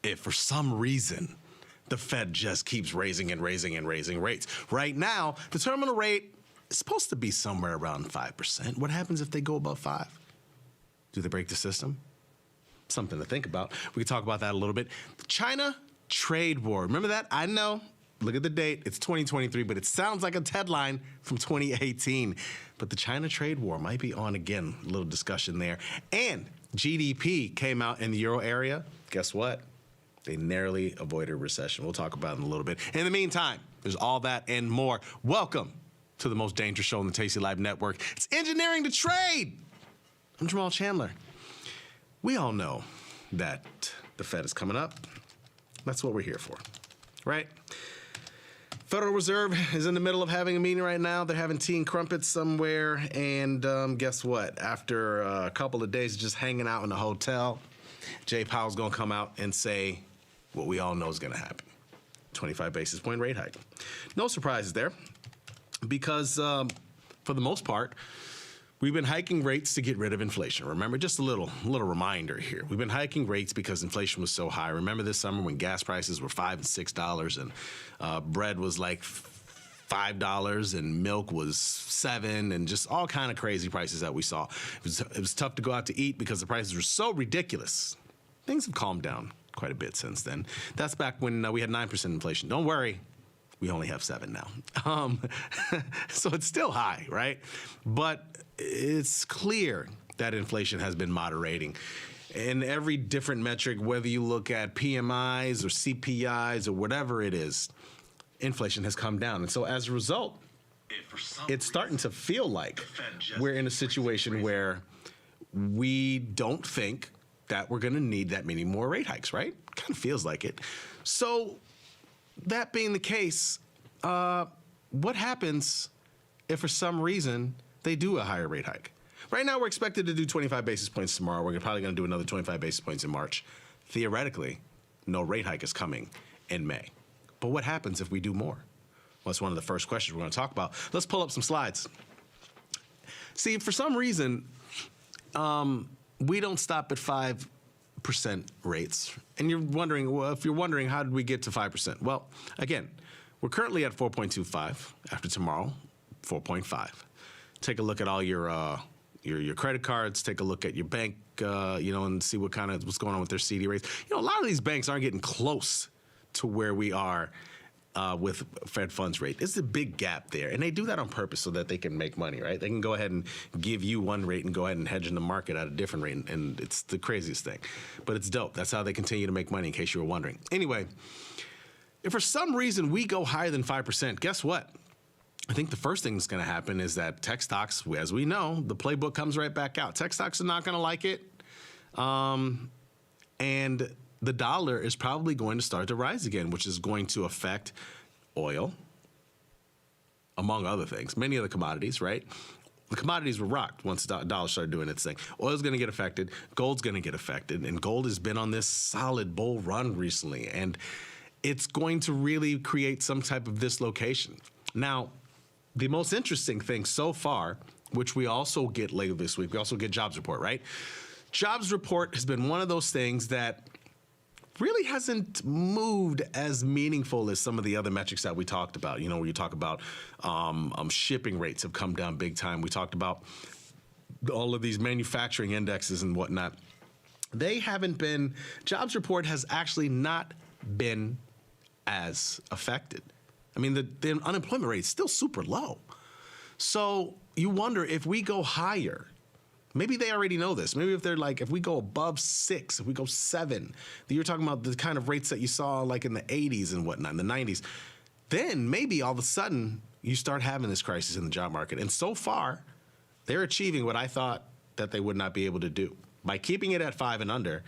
if for some reason the Fed just keeps raising and raising and raising rates. Right now, the terminal rate is supposed to be somewhere around 5%. What happens if they go above 5? Do they break the system? Something to think about. We can talk about that a little bit. The China trade war. Remember that? I know. Look at the date. It's 2023, but it sounds like a headline from 2018. But the China trade war might be on again. A little discussion there. And GDP came out in the euro area. Guess what? They narrowly avoided recession. We'll talk about it in a little bit. In the meantime, there's all that and more. Welcome to the most dangerous show on the Tasty Live Network. It's Engineering the Trade. I'm Jamal Chandler. We all know that the Fed is coming up. That's what we're here for, right? Federal Reserve is in the middle of having a meeting right now. They're having tea and crumpets somewhere. And guess what? After a couple of days of just hanging out in the hotel, Jay Powell's going to come out and say what we all know is going to happen. 25 basis point rate hike. No surprises there because for the most part, we've been hiking rates to get rid of inflation. Remember, just a little reminder here. We've been hiking rates because inflation was so high. Remember this summer when gas prices were $5 and $6 and bread was like $5 and milk was $7 and just all kind of crazy prices that we saw. It was tough to go out to eat because the prices were so ridiculous. Things have calmed down quite a bit since then. That's back when we had 9% inflation. Don't worry. We only have 7 now. So it's still high, right? But it's clear that inflation has been moderating. In every different metric, whether you look at PMIs or CPIs or whatever it is, inflation has come down. And so as a result, it's starting to feel like we're in a situation where we don't think that we're going to need that many more rate hikes, right? Kind of feels like it. So that being the case, what happens if for some reason they do a higher rate hike? Right now, we're expected to do 25 basis points tomorrow. We're probably going to do another 25 basis points in March. Theoretically, no rate hike is coming in May. But what happens if we do more? Well, that's one of the first questions we're going to talk about. Let's pull up some slides. See, for some reason, we don't stop at 5% rates. And you're wondering, well, if you're wondering, how did we get to 5%? Well, again, we're currently at 4.25. After tomorrow, 4.5. Take a look at all your credit cards. Take a look at your bank, and see what's going on with their CD rates. A lot of these banks aren't getting close to where we are with Fed funds rate. It's a big gap there, and they do that on purpose so that they can make money, right? They can go ahead and give you one rate and go ahead and hedge in the market at a different rate, and it's the craziest thing. But it's dope. That's how they continue to make money, in case you were wondering. Anyway, if for some reason we go higher than 5%, guess what? I think the first thing that's going to happen is that tech stocks, as we know, the playbook comes right back out. Tech stocks are not going to like it. And the dollar is probably going to start to rise again, which is going to affect oil, among other things, many other commodities, right? The commodities were rocked once the dollar started doing its thing. Oil's going to get affected. Gold's going to get affected. And gold has been on this solid bull run recently. And it's going to really create some type of dislocation. Now, the most interesting thing so far, which we also get later this week, we also get jobs report, right? Jobs report has been one of those things that really hasn't moved as meaningful as some of the other metrics that we talked about. Where you talk about shipping rates have come down big time. We talked about all of these manufacturing indexes and whatnot. They haven't been, jobs report has actually not been as affected. I mean, the unemployment rate is still super low. So you wonder if we go higher, maybe they already know this. Maybe if they're like, if we go above 6, if we go 7, you're talking about the kind of rates that you saw like in the 80s and whatnot, in the 90s, then maybe all of a sudden you start having this crisis in the job market. And so far, they're achieving what I thought that they would not be able to do. By keeping it at 5 and under,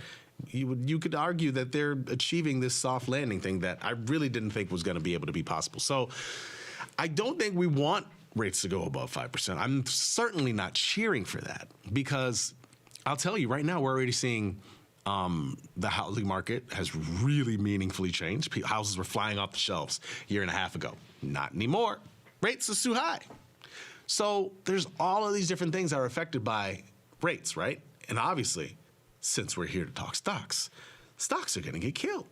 you could argue that they're achieving this soft landing thing that I really didn't think was going to be able to be possible. So I don't think we want rates to go above 5%. I'm certainly not cheering for that because I'll tell you right now, we're already seeing the housing market has really meaningfully changed. Houses were flying off the shelves a year and a half ago. Not anymore. Rates are too high. So there's all of these different things that are affected by rates, right? And obviously, since we're here to talk stocks stocks are going to get killed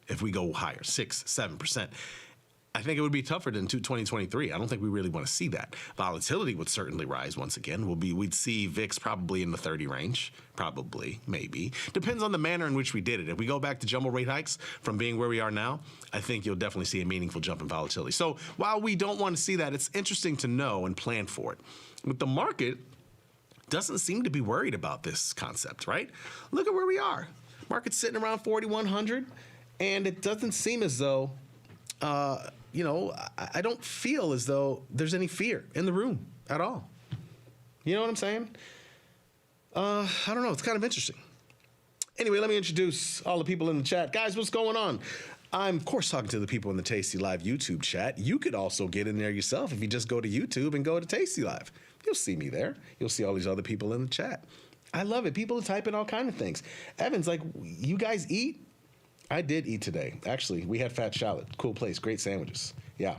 if we go higher, 6, 7%. I think it would be tougher than 2023. I don't think we really want to see that. Volatility would certainly rise once again. We'd see VIX probably in the 30 range, probably, maybe. Depends on the manner in which we did it. If we go back to jumbo rate hikes from being where we are now, I think you'll definitely see a meaningful jump in volatility. So while we don't want to see that, it's interesting to know and plan for it. But the market doesn't seem to be worried about this concept, right? Look at where we are. Market's sitting around 4,100, and it doesn't seem as though I don't feel as though there's any fear in the room at all. You know what I'm saying? I don't know. It's kind of interesting. Anyway, let me introduce all the people in the chat. Guys, what's going on? I'm, of course, talking to the people in the Tasty Live YouTube chat. You could also get in there yourself if you just go to YouTube and go to Tasty Live. You'll see me there. You'll see all these other people in the chat. I love it. People are typing all kinds of things. Evan's like, you guys eat? I did eat today. Actually, we had Fat Shallot. Cool place. Great sandwiches. Yeah.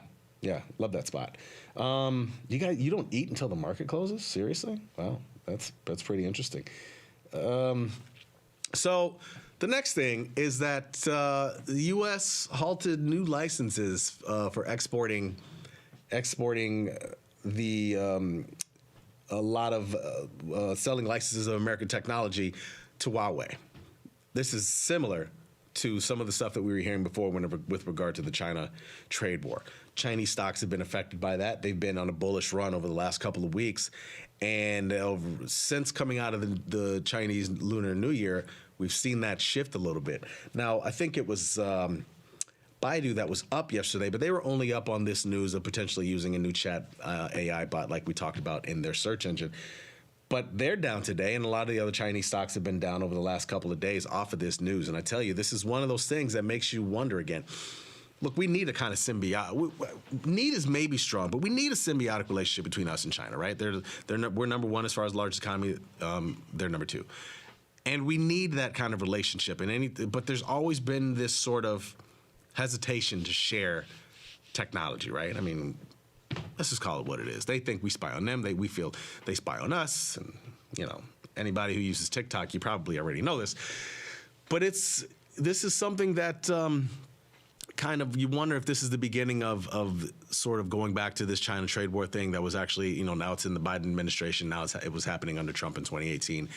Love that spot. You don't eat until the market closes? Seriously? Wow. That's pretty interesting. So the next thing is that the U.S. halted new licenses for exporting a lot of selling licenses of American technology to Huawei. This is similar to some of the stuff that we were hearing before with regard to the China trade war. Chinese stocks have been affected by that. They've been on a bullish run over the last couple of weeks. And since coming out of the Chinese Lunar New Year, we've seen that shift a little bit. Now, I think it was Baidu that was up yesterday, but they were only up on this news of potentially using a new chat AI bot like we talked about in their search engine. But they're down today, and a lot of the other Chinese stocks have been down over the last couple of days off of this news. And I tell you, this is one of those things that makes you wonder again. Look, we need a kind of symbiotic. Need is maybe strong, but we need a symbiotic relationship between us and China, right? We're number one as far as largest economy. They're number two, and we need that kind of relationship. But there's always been this sort of hesitation to share technology, right? I mean, let's just call it what it is. They think we spy on them. We feel they spy on us. And, anybody who uses TikTok, you probably already know this. But this is something that kind of, you wonder if this is the beginning of sort of going back to this China trade war thing that was actually, now it's in the Biden administration. Now it was happening under Trump in 2018.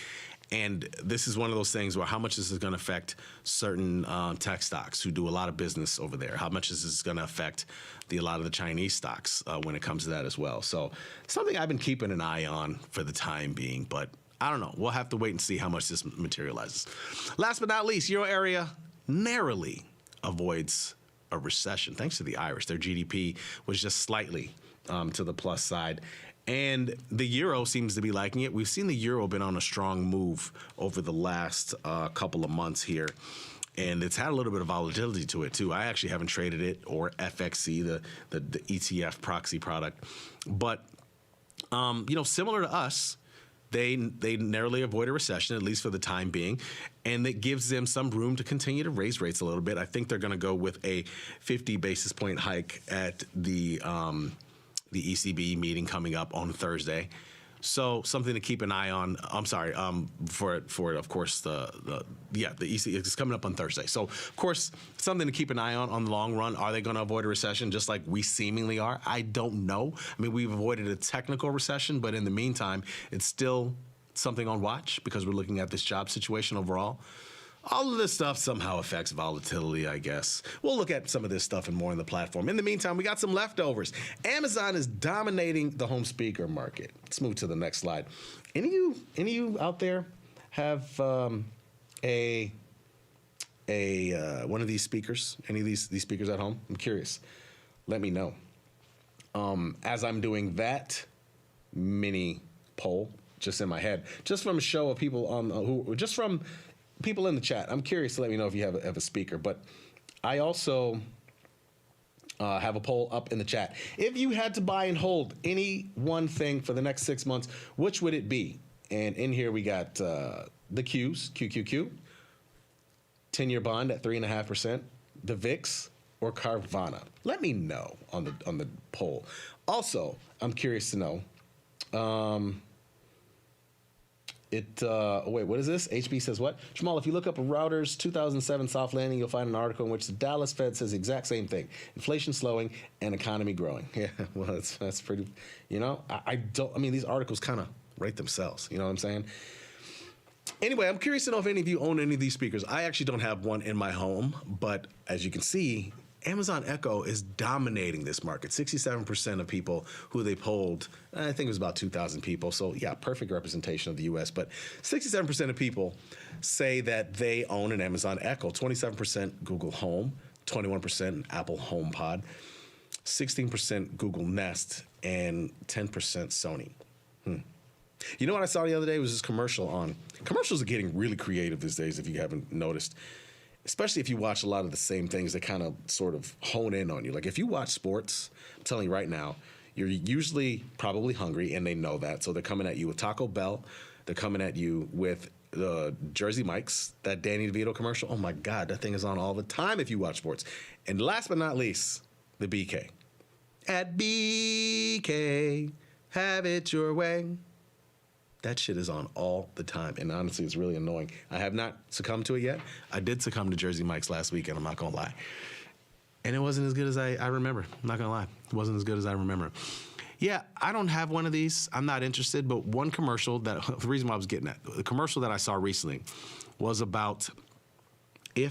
And this is one of those things where how much is this going to affect certain tech stocks who do a lot of business over there? How much is this going to affect a lot of the Chinese stocks when it comes to that as well? So something I've been keeping an eye on for the time being, but I don't know. We'll have to wait and see how much this materializes. Last but not least, Euro area narrowly avoids a recession thanks to the Irish. Their GDP was just slightly to the plus side. And the euro seems to be liking it. We've seen the euro been on a strong move over the last couple of months here. And it's had a little bit of volatility to it, too. I actually haven't traded it or FXC, the ETF proxy product. But, similar to us, they narrowly avoid a recession, at least for the time being. And it gives them some room to continue to raise rates a little bit. I think they're going to go with a 50 basis point hike at the ECB meeting coming up on Thursday. So something to keep an eye on. I'm sorry, for of course the ECB is coming up on Thursday. So of course something to keep an eye on the long run. Are they going to avoid a recession just like we seemingly are? I don't know. I mean, we've avoided a technical recession, but in the meantime, it's still something on watch because we're looking at this job situation overall. All of this stuff somehow affects volatility, I guess. We'll look at some of this stuff and more in the platform. In the meantime, we got some leftovers. Amazon is dominating the home speaker market. Let's move to the next slide. Any of you out there have one of these speakers? Any of these speakers at home? I'm curious. Let me know. As I'm doing that mini poll just in my head, just from a show of people just from people in the chat, I'm curious to let me know if you have a speaker. But I also have a poll up in the chat. If you had to buy and hold any one thing for the next 6 months, which would it be? And in here we got the Qs, QQQ, 10-year bond at 3.5%, the VIX, or Carvana. Let me know on the poll. Also, I'm curious to know, Wait, what is this? HB says what? Jamal, if you look up Reuters 2007 soft landing, you'll find an article in which the Dallas Fed says the exact same thing: inflation slowing and economy growing. Yeah, well, that's pretty. I don't. I mean, these articles kind of write themselves. You know what I'm saying? Anyway, I'm curious to know if any of you own any of these speakers. I actually don't have one in my home, but as you can see, Amazon Echo is dominating this market. 67% of people who they polled, I think it was about 2,000 people. So yeah, perfect representation of the US. But 67% of people say that they own an Amazon Echo. 27% Google Home, 21% Apple HomePod, 16% Google Nest, and 10% Sony. You know what I saw the other day was this commercial on. Commercials are getting really creative these days, if you haven't noticed. Especially if you watch a lot of the same things that kind of sort of hone in on you. Like if you watch sports, I'm telling you right now, you're usually probably hungry, and they know that. So they're coming at you with Taco Bell. They're coming at you with the Jersey Mike's, that Danny DeVito commercial. Oh my God, that thing is on all the time if you watch sports. And last but not least, the BK. At BK, have it your way. That shit is on all the time, and honestly, it's really annoying. I have not succumbed to it yet. I did succumb to Jersey Mike's last weekend, I'm not gonna lie. And it wasn't as good as I remember. I'm not gonna lie. It wasn't as good as I remember. Yeah, I don't have one of these. I'm not interested, but one commercial the reason why I was getting at, the commercial that I saw recently was about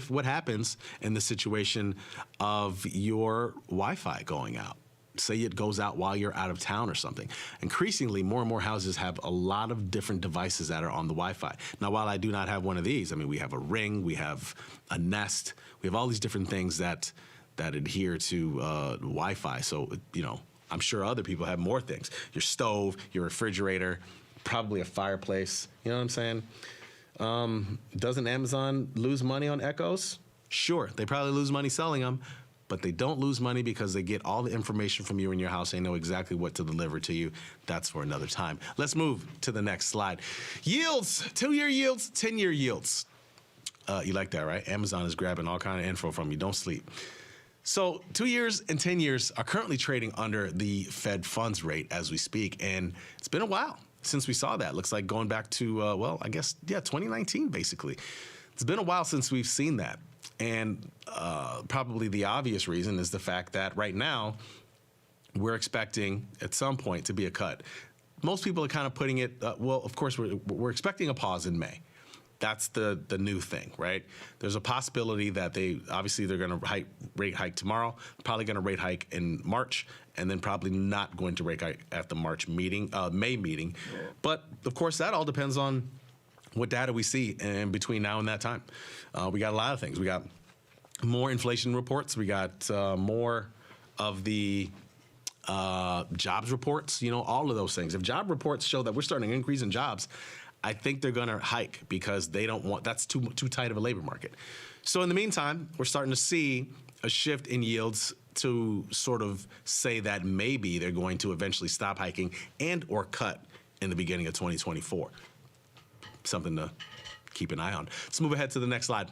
what happens in the situation of your Wi-Fi going out. Say it goes out while you're out of town or something. Increasingly, more and more houses have a lot of different devices that are on the Wi-Fi. Now, while I do not have one of these, I mean, we have a Ring, we have a Nest, we have all these different things that adhere to Wi-Fi. So, I'm sure other people have more things. Your stove, your refrigerator, probably a fireplace. You know what I'm saying? Doesn't Amazon lose money on Echoes? Sure, they probably lose money selling them. But they don't lose money because they get all the information from you in your house. They know exactly what to deliver to you. That's for another time. Let's move to the next slide. Yields, 2-year yields, 10-year yields. You like that, right? Amazon is grabbing all kind of info from you. Don't sleep. So 2 years and 10 years are currently trading under the Fed funds rate as we speak. And it's been a while since we saw that. Looks like going back to, 2019, basically. It's been a while since we've seen that. And probably the obvious reason is the fact that right now we're expecting at some point to be a cut. Most people are kind of putting it, of course, we're expecting a pause in May. That's the new thing, right? There's a possibility that they're going to rate hike tomorrow, probably going to rate hike in March, and then probably not going to rate hike at the May meeting. But of course, that all depends on what data we see in between now and that time. We got a lot of things. We got more inflation reports. We got more of the jobs reports, all of those things. If job reports show that we're starting an increase in jobs, I think they're going to hike because they don't want, that's too tight of a labor market. So in the meantime, we're starting to see a shift in yields to sort of say that maybe they're going to eventually stop hiking and or cut in the beginning of 2024. Something to keep an eye on. Let's move ahead to the next slide.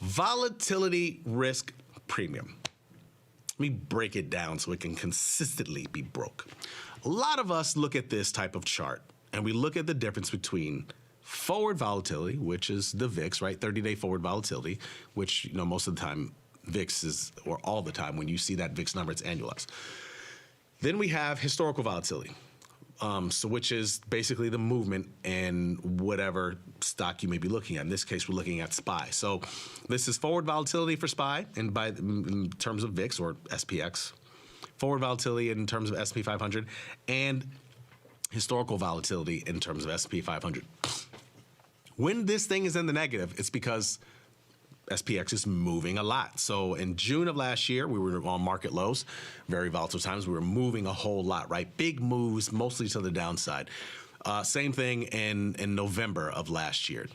Volatility risk premium. Let me break it down so it can consistently be broke. A lot of us look at this type of chart and we look at the difference between forward volatility, which is the VIX, right? 30-day forward volatility, which, most of the time VIX is, or all the time when you see that VIX number, it's annualized. Then we have historical volatility. Which is basically the movement in whatever stock you may be looking at. In this case, we're looking at SPY. So this is forward volatility for SPY, and in terms of VIX or SPX, forward volatility in terms of S&P 500, and historical volatility in terms of S&P 500. When this thing is in the negative, it's because SPX is moving a lot. So in June of last year, we were on market lows, very volatile times. We were moving a whole lot, right? Big moves, mostly to the downside. Same thing in November of last year.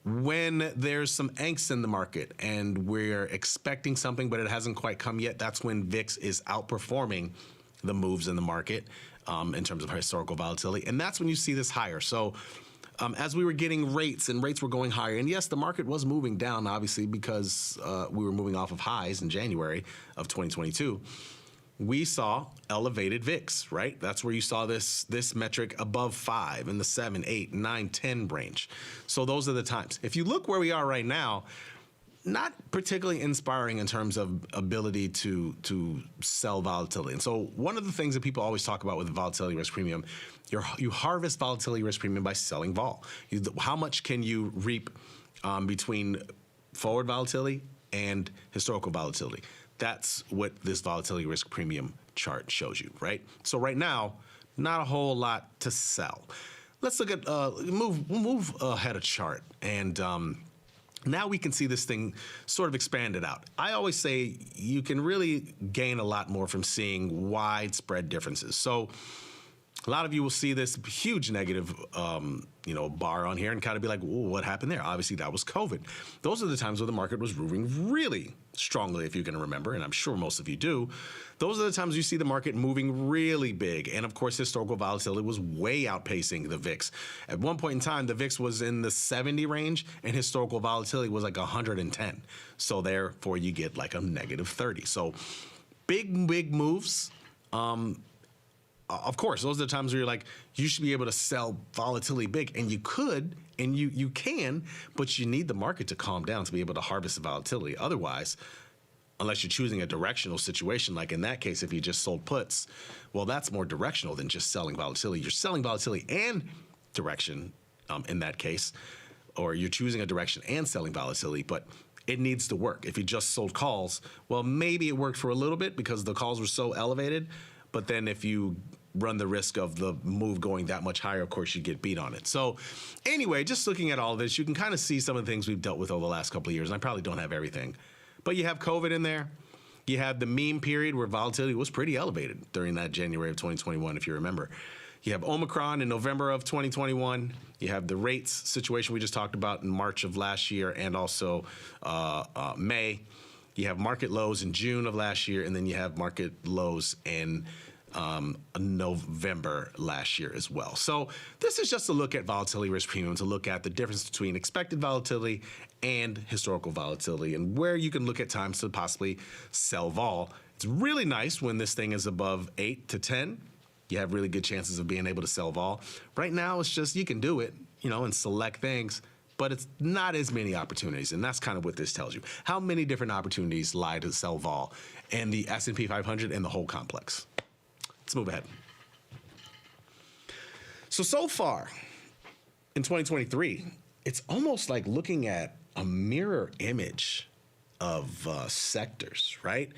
When there's some angst in the market and we're expecting something, but it hasn't quite come yet, that's when VIX is outperforming the moves in the market in terms of historical volatility. And that's when you see this higher. So as we were getting rates and rates were going higher, and yes, the market was moving down, obviously, because we were moving off of highs in January of 2022. we saw elevated VIX, right? That's where you saw this metric above 5 in the 7, 8, 9, 10 range. So those are the times. If you look where we are right now, not particularly inspiring in terms of ability to sell volatility. And so one of the things that people always talk about with the volatility risk premium, you harvest volatility risk premium by selling vol. How much can you reap between forward volatility and historical volatility? That's what this volatility risk premium chart shows you, right? So right now, not a whole lot to sell. Let's look at move ahead a chart, and now we can see this thing sort of expanded out. I always say you can really gain a lot more from seeing widespread differences. So a lot of you will see this huge negative, bar on here and kind of be like, well, what happened there? Obviously, that was COVID. Those are the times where the market was moving really strongly, if you can remember, and I'm sure most of you do. Those are the times you see the market moving really big. And of course, historical volatility was way outpacing the VIX. At one point in time, the VIX was in the 70 range and historical volatility was like 110. So therefore, you get like a negative 30. So big moves. Of course, those are the times where you're like, you should be able to sell volatility big, and you could, and you can, but you need the market to calm down to be able to harvest the volatility. Otherwise, unless you're choosing a directional situation, like in that case, if you just sold puts, well, that's more directional than just selling volatility. You're selling volatility and direction in that case, or you're choosing a direction and selling volatility, but it needs to work. If you just sold calls, well, maybe it worked for a little bit because the calls were so elevated, but then if you run the risk of the move going that much higher, of course, you get beat on it. So anyway, just looking at all of this, you can kind of see some of the things we've dealt with over the last couple of years. And I probably don't have everything, but you have COVID in there. You have the meme period where volatility was pretty elevated during that January of 2021, if you remember. You have Omicron in November of 2021. You have the rates situation we just talked about in March of last year and also May. You have market lows in June of last year, and then you have market lows in November last year as well. So this is just a look at volatility risk premium, to look at the difference between expected volatility and historical volatility and where you can look at times to possibly sell vol. It's really nice when this thing is above 8 to 10. You have really good chances of being able to sell vol. Right now, it's just you can do it, in select things, but it's not as many opportunities, and that's kind of what this tells you. How many different opportunities lie to sell vol in the S&P 500 and the whole complex? Let's move ahead. So far in 2023, it's almost like looking at a mirror image of sectors, right?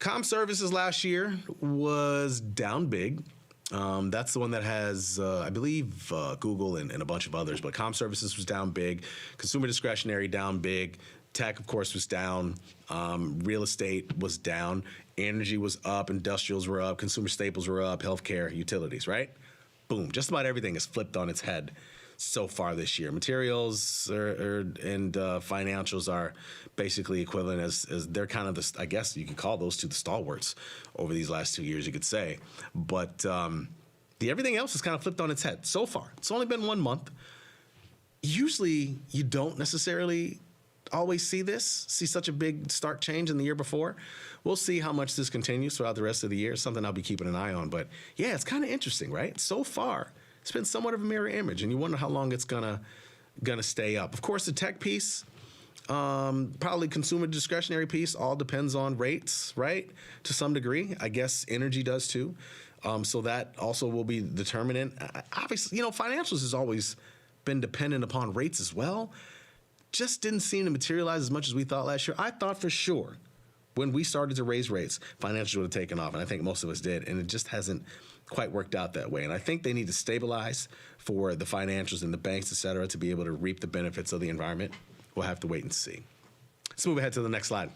Comm services last year was down big. That's the one that has, I believe, Google and a bunch of others, but comm services was down big. Consumer discretionary down big. Tech, of course, was down. Real estate was down. Energy was up. Industrials were up. Consumer staples were up. Healthcare, utilities, right? Boom. Just about everything is flipped on its head so far this year. Materials and financials are basically equivalent as they're kind of the, I guess you could call those two the stalwarts over these last 2 years, you could say. But the everything else is kind of flipped on its head so far. It's only been 1 month. Usually you don't necessarily always see such a big stark change in the year before. We'll see how much this continues throughout the rest of the year. Something I'll be keeping an eye on. But yeah, it's kind of interesting, right? So far, it's been somewhat of a mirror image, and you wonder how long it's gonna stay up. Of course, the tech piece, probably consumer discretionary piece, all depends on rates, right? To some degree, I guess energy does too. So that also will be determinant. Obviously, financials has always been dependent upon rates as well. Just didn't seem to materialize as much as we thought last year. I thought for sure when we started to raise rates, financials would have taken off, and I think most of us did, and it just hasn't quite worked out that way. And I think they need to stabilize for the financials and the banks, et cetera, to be able to reap the benefits of the environment. We'll have to wait and see. Let's move ahead to the next slide.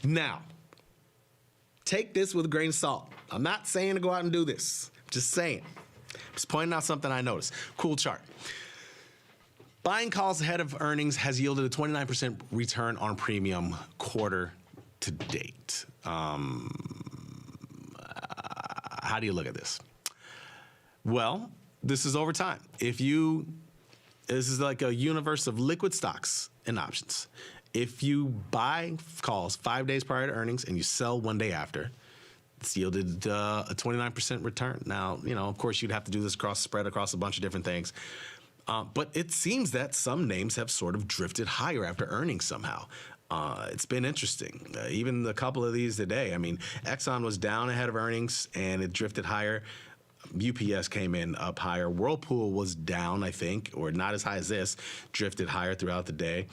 Now, take this with a grain of salt. I'm not saying to go out and do this. I'm just saying. I'm just pointing out something I noticed. Cool chart. Buying calls ahead of earnings has yielded a 29% return on premium quarter to date. How do you look at this? Well, this is over time. This is like a universe of liquid stocks and options. If you buy calls 5 days prior to earnings and you sell 1 day after, it's yielded a 29% return. Now, of course, you'd have to do this spread across a bunch of different things. But it seems that some names have sort of drifted higher after earnings somehow. It's been interesting. Even a couple of these today. I mean, Exxon was down ahead of earnings and it drifted higher. UPS came in up higher. Whirlpool was down, I think, or not as high as this, drifted higher throughout the day.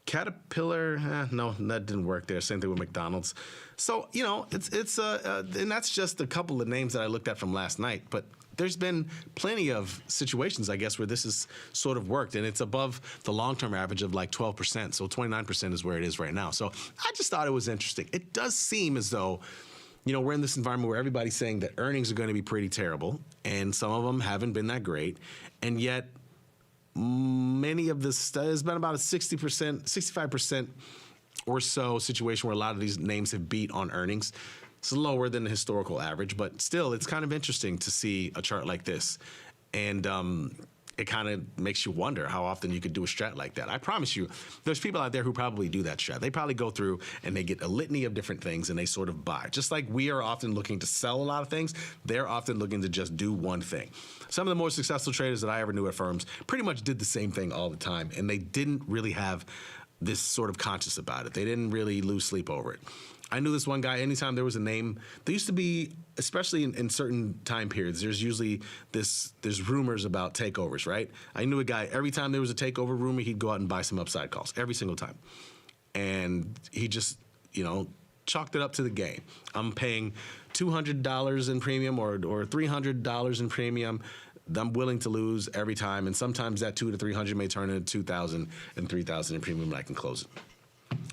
Caterpillar, no, that didn't work there. Same thing with McDonald's. So, and that's just a couple of names that I looked at from last night. But there's been plenty of situations, I guess, where this has sort of worked, and it's above the long-term average of like 12%. So 29% is where it is right now. So I just thought it was interesting. It does seem as though, we're in this environment where everybody's saying that earnings are going to be pretty terrible, and some of them haven't been that great, and yet many of this has been about a 60%, 65% or so situation where a lot of these names have beat on earnings. It's lower than the historical average, but still, it's kind of interesting to see a chart like this. And it kind of makes you wonder how often you could do a strat like that. I promise you, there's people out there who probably do that strat. They probably go through and they get a litany of different things and they sort of buy. Just like we are often looking to sell a lot of things, they're often looking to just do one thing. Some of the more successful traders that I ever knew at firms pretty much did the same thing all the time, and they didn't really have this sort of conscious about it. They didn't really lose sleep over it. I knew this one guy, anytime there was a name, there used to be, especially in certain time periods, there's rumors about takeovers, right? I knew a guy, every time there was a takeover rumor, he'd go out and buy some upside calls, every single time. And he just, chalked it up to the game. I'm paying $200 in premium or $300 in premium. I'm willing to lose every time, and sometimes that $200 to $300 may turn into $2,000 and $3,000 in premium, and I can close it.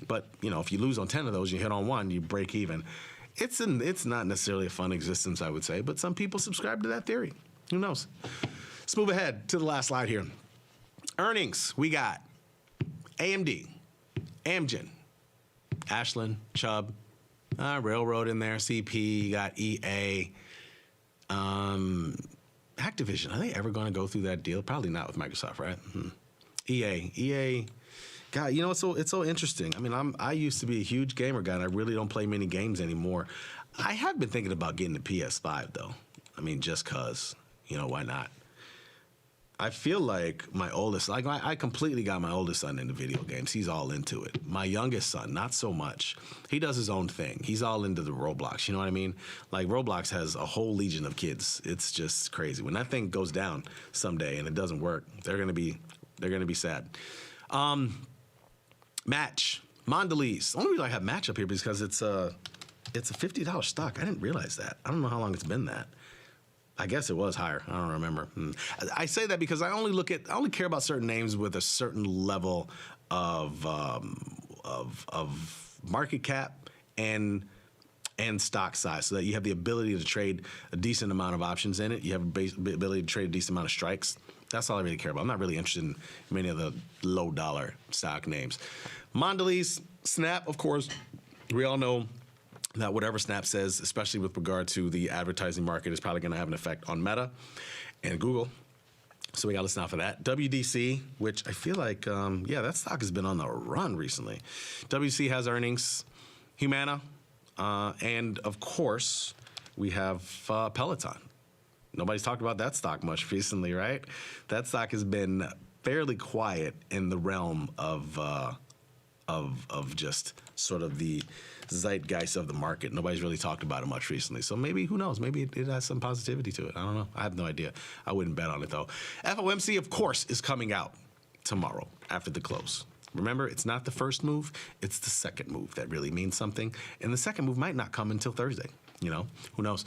But if you lose on 10 of those, you hit on one, you break even. It's not necessarily a fun existence, I would say, but some people subscribe to that theory. Who knows? Let's move ahead to the last slide here. Earnings, we got AMD, Amgen, Ashland, Chubb, Railroad in there, CP, you got EA, Activision. Are they ever going to go through that deal? Probably not with Microsoft, right? EA. God, it's so interesting. I mean, I used to be a huge gamer guy, and I really don't play many games anymore. I have been thinking about getting the PS5, though. I mean, just because, why not? I feel like my oldest, I completely got my oldest son into video games. He's all into it. My youngest son, not so much. He does his own thing. He's all into the Roblox. You know what I mean? Like, Roblox has a whole legion of kids. It's just crazy. When that thing goes down someday and it doesn't work, they're gonna be sad. Match, Mondelez. The only reason I have Match up here is because it's a $50 stock. I didn't realize that. I don't know how long it's been that. I guess it was higher. I don't remember. I say that because I only care about certain names with a certain level of market cap and stock size, so that you have the ability to trade a decent amount of options in it. You have the ability to trade a decent amount of strikes. That's all I really care about. I'm not really interested in many of the low dollar stock names. Mondelez, Snap, of course. We all know that whatever Snap says, especially with regard to the advertising market, is probably going to have an effect on Meta and Google. So we got to listen out for that. WDC, which I feel like, that stock has been on the run recently. WDC has earnings. Humana, and of course, we have Peloton. Nobody's talked about that stock much recently, right? That stock has been fairly quiet in the realm of just sort of the zeitgeist of the market. Nobody's really talked about it much recently. So maybe, who knows? Maybe it has some positivity to it. I don't know. I have no idea. I wouldn't bet on it, though. FOMC, of course, is coming out tomorrow after the close. Remember, it's not the first move. It's the second move that really means something. And the second move might not come until Thursday. Who knows?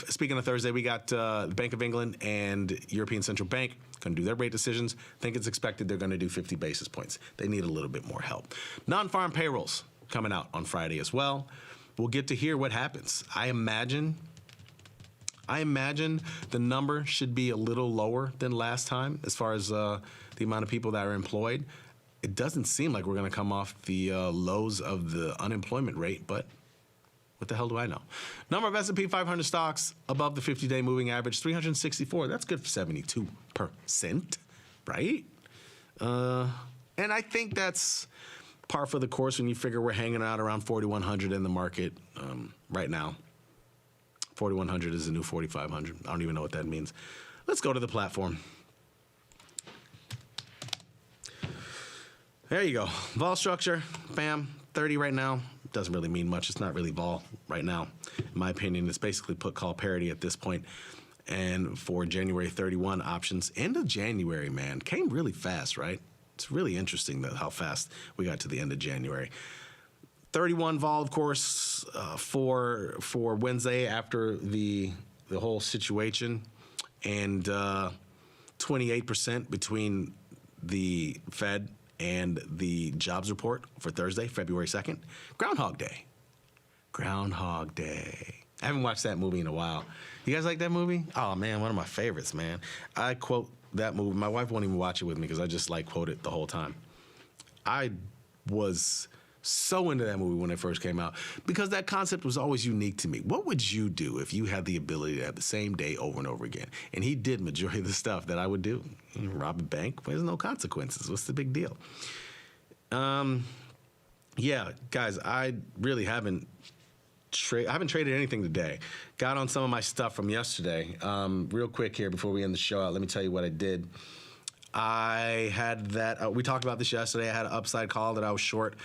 Speaking of Thursday, we got Bank of England and European Central Bank going to do their rate decisions. I think it's expected they're going to do 50 basis points. They need a little bit more help. Non-farm payrolls coming out on Friday as well. We'll get to hear what happens. I imagine the number should be a little lower than last time as far as the amount of people that are employed. It doesn't seem like we're going to come off the lows of the unemployment rate, but what the hell do I know? Number of S&P 500 stocks above the 50-day moving average, 364. That's good for 72%, right? And I think that's par for the course when you figure we're hanging out around 4,100 in the market right now. 4,100 is the new 4,500. I don't even know what that means. Let's go to the platform. There you go. Vol structure, bam, 30 right now. Doesn't really mean much. It's not really vol right now. In my opinion, it's basically put call parity at this point. And for January 31 options, end of January, man, came really fast, right? It's really interesting that how fast we got to the end of January. 31 vol, of course, for Wednesday after the whole situation, and 28% between the Fed and the jobs report for Thursday, February 2nd. Groundhog Day. Groundhog Day. I haven't watched that movie in a while. You guys like that movie? Oh, man, one of my favorites, man. I quote that movie. My wife won't even watch it with me because I just quote it the whole time. I was so into that movie when it first came out because that concept was always unique to me. What would you do if you had the ability to have the same day over and over again? And he did majority of the stuff that I would do. Rob a bank, there's no consequences. What's the big deal? Yeah, guys, I really haven't traded anything today. Got on some of my stuff from yesterday. Real quick here before we end the show out, let me tell you what I did. I had that, we talked about this yesterday. I had an upside call that I was short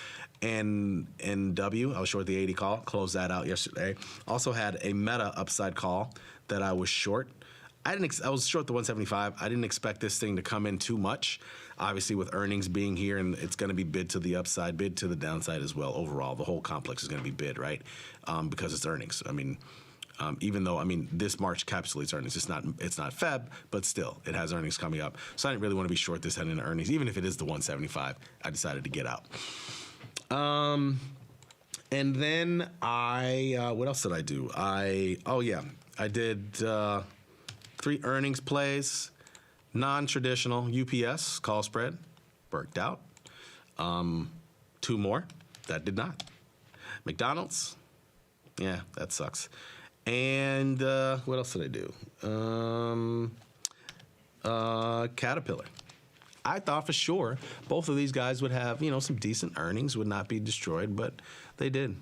NW. I was short the 80 call, closed that out yesterday. Also had a Meta upside call that I was short. I was short the 175. I didn't expect this thing to come in too much. Obviously, with earnings being here, and it's going to be bid to the upside, bid to the downside as well. Overall, the whole complex is going to be bid, right? Because it's earnings. I mean, even though this March encapsulates earnings, it's not Feb, but still, it has earnings coming up. So I didn't really want to be short this heading into earnings, even if it is the 175. I decided to get out. And then what else did I do? I did 3 earnings plays, non-traditional UPS call spread, worked out. 2 more, that did not. McDonald's, yeah, that sucks. And what else did I do? Caterpillar. I thought for sure both of these guys would have, some decent earnings, would not be destroyed, but they did.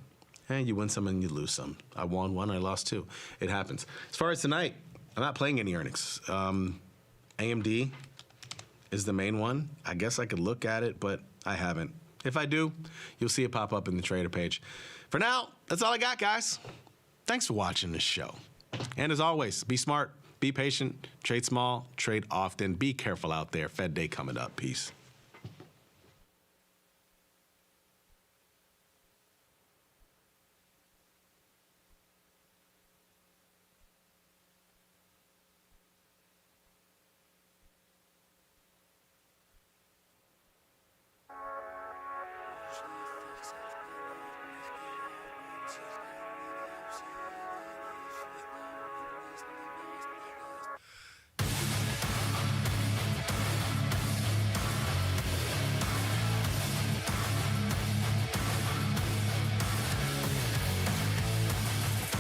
And you win some and you lose some. I won 1, I lost 2. It happens. As far as tonight, I'm not playing any earnings. AMD is the main one. I guess I could look at it, but I haven't. If I do, you'll see it pop up in the trader page. For now, that's all I got, guys. Thanks for watching this show. And as always, be smart, be patient, trade small, trade often, be careful out there. Fed Day coming up. Peace.